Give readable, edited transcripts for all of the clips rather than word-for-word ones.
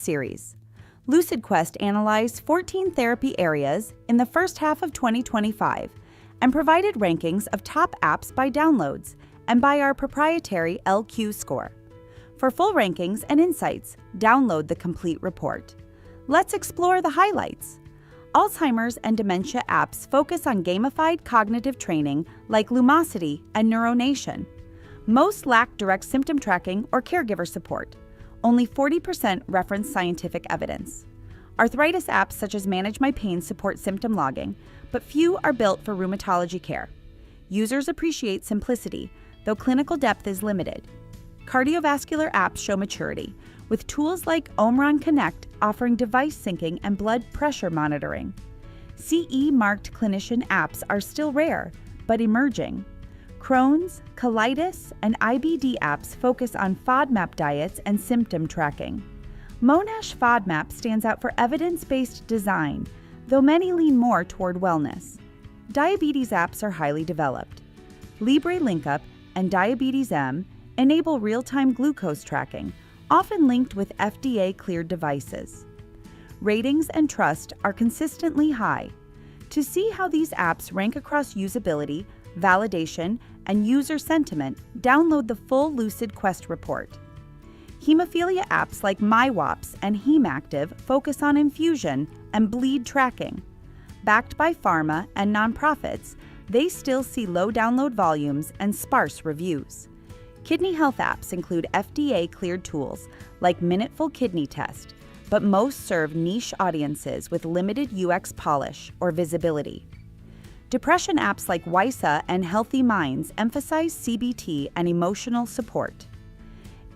series. LucidQuest analyzed 14 therapy areas in the first half of 2025 and provided rankings of top apps by downloads and by our proprietary LQ score. For full rankings and insights, download the complete report. Let's explore the highlights. Alzheimer's and dementia apps focus on gamified cognitive training like Lumosity and Neuronation. Most lack direct symptom tracking or caregiver support. Only 40% reference scientific evidence. Arthritis apps such as Manage My Pain support symptom logging, but few are built for rheumatology care. Users appreciate simplicity, though clinical depth is limited. Cardiovascular apps show maturity, with tools like OMRON Connect offering device syncing and blood pressure monitoring. CE-marked clinician apps are still rare, but emerging. Crohn's, colitis, and IBD apps focus on FODMAP diets and symptom tracking. Monash FODMAP stands out for evidence-based design, though many lean more toward wellness. Diabetes apps are highly developed. Libre LinkUp and Diabetes M enable real-time glucose tracking, often linked with FDA-cleared devices. Ratings and trust are consistently high. To see how these apps rank across usability, validation, and user sentiment, download the full LucidQuest report. Hemophilia apps like MyWAPS and HemActive focus on infusion and bleed tracking. Backed by pharma and nonprofits, they still see low download volumes and sparse reviews. Kidney health apps include FDA-cleared tools like Minuteful Kidney Test, but most serve niche audiences with limited UX polish or visibility. Depression apps like WISA and Healthy Minds emphasize CBT and emotional support.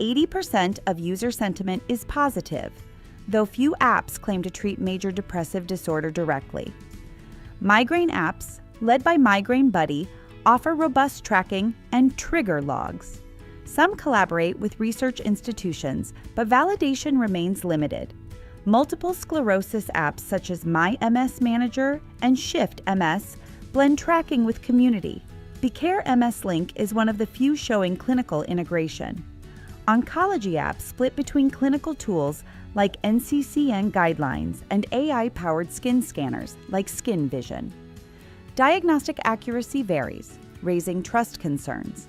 80% of user sentiment is positive, though few apps claim to treat major depressive disorder directly. Migraine apps, led by Migraine Buddy, offer robust tracking and trigger logs. Some collaborate with research institutions, but validation remains limited. Multiple sclerosis apps such as My MS Manager and Shift MS blend tracking with community. BeCare MS Link is one of the few showing clinical integration. Oncology apps split between clinical tools like NCCN guidelines and AI-powered skin scanners like Skin Vision. Diagnostic accuracy varies, raising trust concerns.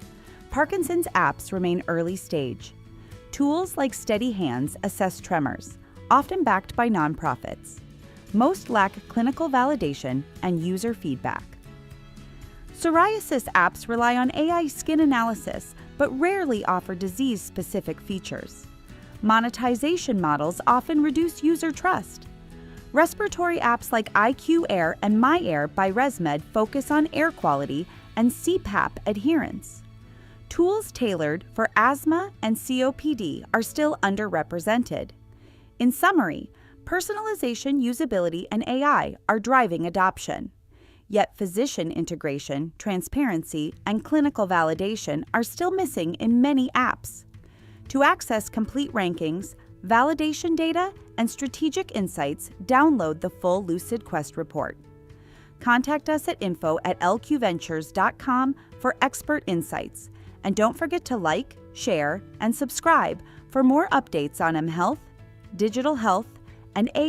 Parkinson's apps remain early stage. Tools like Steady Hands assess tremors, often backed by nonprofits. Most lack clinical validation and user feedback. Psoriasis apps rely on AI skin analysis, but rarely offer disease-specific features. Monetization models often reduce user trust. Respiratory apps like IQ Air and My Air by ResMed focus on air quality and CPAP adherence. Tools tailored for asthma and COPD are still underrepresented. In summary, personalization, usability, and AI are driving adoption. Yet physician integration, transparency, and clinical validation are still missing in many apps. To access complete rankings, validation data, and strategic insights, download the full LucidQuest report. Contact us at info@lqventures.com for expert insights. And don't forget to like, share, and subscribe for more updates on mHealth, digital health, and AI.